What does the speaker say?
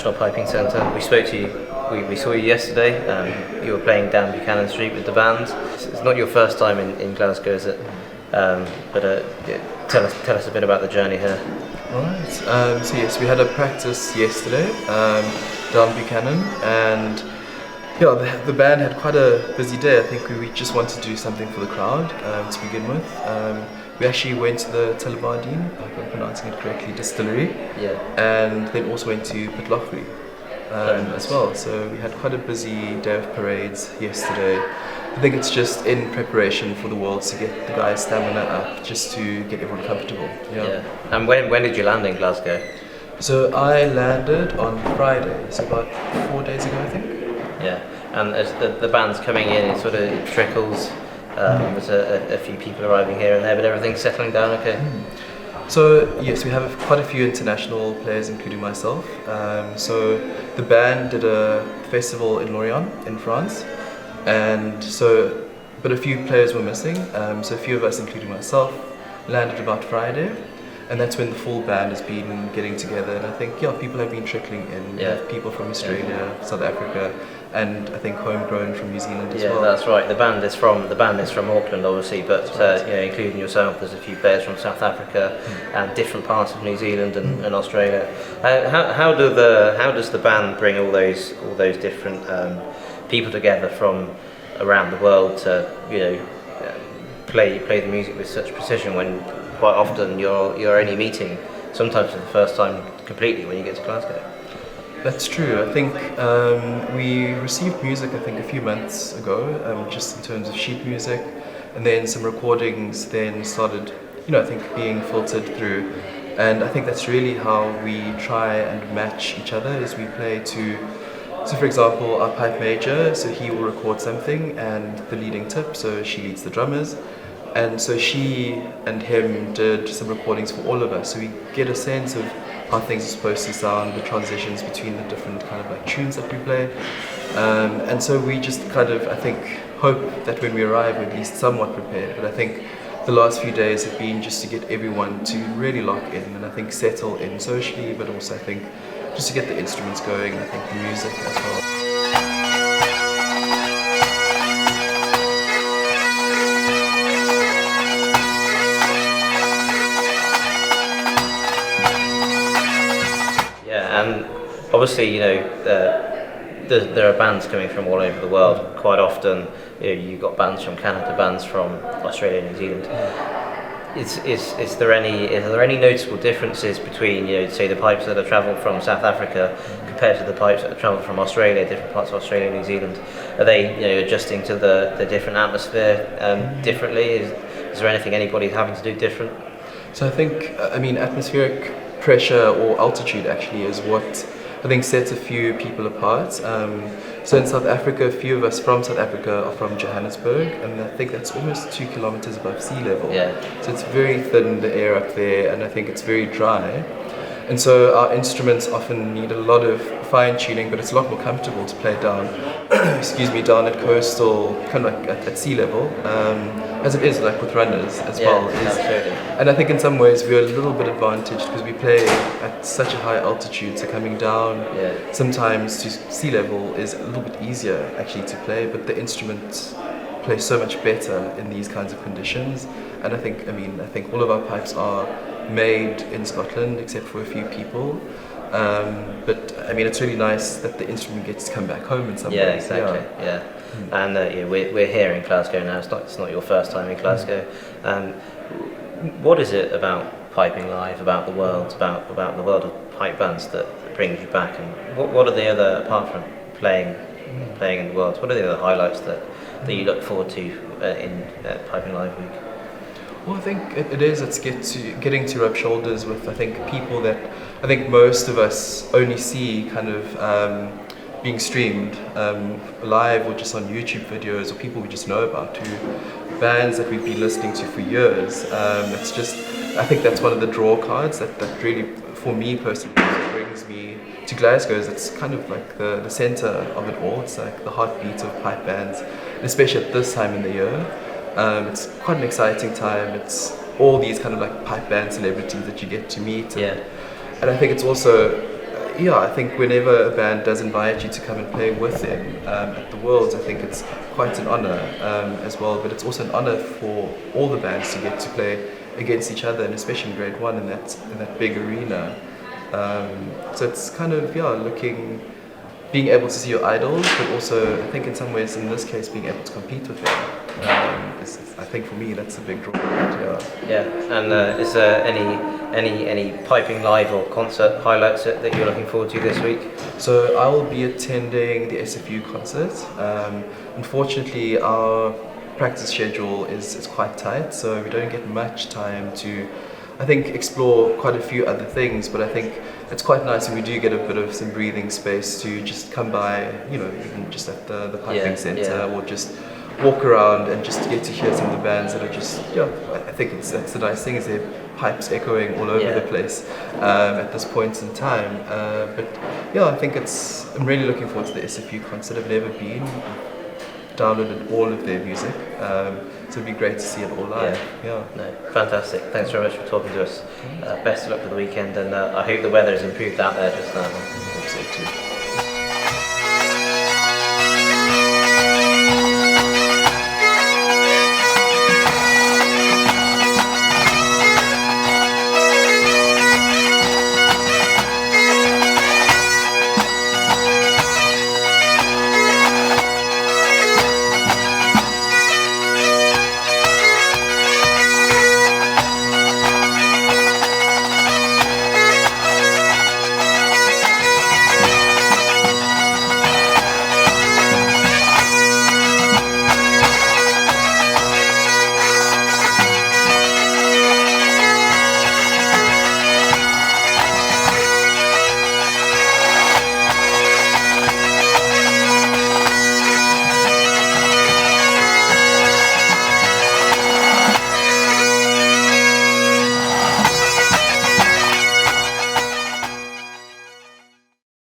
National Piping Centre. We spoke to you, we saw you yesterday. You were playing down Buchanan Street with the band. It's not your first time in Glasgow, is it? Tell us a bit about the journey here. Alright, so yes, we had a practice yesterday down Buchanan, and yeah, the band had quite a busy day. I think we just wanted to do something for the crowd to begin with. We actually went to the Telebardine, I hope I'm pronouncing it correctly, distillery, and then also went to Pitlochry as well. So we had quite a busy day of parades yesterday. I think it's just in preparation for the Worlds to get the guys' stamina up, just to get everyone comfortable. Yeah. And when did you land in Glasgow? So I landed on Friday, so about 4 days ago, I think. Yeah, and as the band's coming in, it sort of trickles. There's a few people arriving here and there, but everything's settling down okay? So yes, we have quite a few international players, including myself. So the band did a festival in Lorient in France, and but a few players were missing. So a few of us, including myself, landed about Friday, and that's when the full band has been getting together. And I think people have been trickling in. We have people from Australia, South Africa, and I think homegrown from New Zealand as well. Yeah, that's right. The band is from Auckland, obviously, but including yourself, there's a few players from South Africa and different parts of New Zealand and Australia. How does the band bring all those different people together from around the world to play the music with such precision when quite often you're only meeting sometimes for the first time completely when you get to Glasgow? That's true. I think we received music, a few months ago, just in terms of sheet music, and then some recordings then started, being filtered through. And I think that's really how we try and match each other, is we play to, so for example, our pipe major, so he will record something and the leading tip, so she leads the drummers. And so she and him did some recordings for all of us, so we get a sense of how things are supposed to sound, the transitions between the different kind of like tunes that we play. And so we just kind of, hope that when we arrive we're at least somewhat prepared. But I think the last few days have been just to get everyone to really lock in and settle in socially, but also just to get the instruments going, and the music as well. And obviously, there are bands coming from all over the world. Quite often, you've got bands from Canada, bands from Australia, New Zealand. Is there any noticeable differences between, say, the pipes that have travelled from South Africa compared to the pipes that have travelled from Australia, different parts of Australia, New Zealand? Are they, adjusting to the different atmosphere differently? Is there anything anybody's having to do different? So atmospheric pressure or altitude actually is what sets a few people apart. So in South Africa, a few of us from South Africa are from Johannesburg, and I think that's almost 2 kilometers above sea level. Yeah. So it's very thin, the air up there, and I think it's very dry. And so our instruments often need a lot of fine tuning, but it's a lot more comfortable to play down, down at coastal, kind of at sea level, as it is with runners as well. Absolutely. And I think in some ways we're a little bit advantaged because we play at such a high altitude, so coming down sometimes to sea level is a little bit easier actually to play, but the instruments play so much better in these kinds of conditions. And I think all of our pipes are made in Scotland except for a few people. But it's really nice that the instrument gets to come back home in some ways. Exactly. Yeah. And we're here in Glasgow now. It's not your first time in Glasgow. What is it about piping live, about the world, about the world of pipe bands that brings you back? And what are the other, apart from playing in the world, what are the other highlights that you look forward to in Piping Live Week? Well, I think it's getting to rub shoulders with people that most of us only see kind of being streamed live or just on YouTube videos, or people we just know about, who bands that we've been listening to for years. It's just, I think that's one of the draw cards that really, for me personally, brings me to Glasgow. Is it's kind of like the center of it all. It's like the heartbeat of pipe bands, and especially at this time in the year. It's quite an exciting time. It's all these kind of like pipe band celebrities that you get to meet. And I think it's also, yeah, I think whenever a band does invite you to come and play with them at the Worlds, I think it's quite an honour as well. But it's also an honour for all the bands to get to play against each other, and especially in Grade 1 in that big arena. So it's kind of being able to see your idols, but also I think in some ways in this case being able to compete with them. I think for me that's a big draw. Yeah, and is there any piping live or concert highlights that you're looking forward to this week? So I will be attending the SFU concert. Unfortunately, our practice schedule is quite tight, so we don't get much time to, I think, explore quite a few other things, but I think it's quite nice when we do get a bit of some breathing space to just come by, even just at the piping centre, or just walk around and just get to hear some of the bands that are just, I think that's the nice thing, is their pipes echoing all over the place at this point in time. But yeah, I think I'm really looking forward to the SFU concert. I've never been. Downloaded all of their music, so it'd be great to see it all live. Yeah. No, fantastic. Thanks very much for talking to us. Best of luck for the weekend, and I hope the weather has improved out there just now. I hope so too.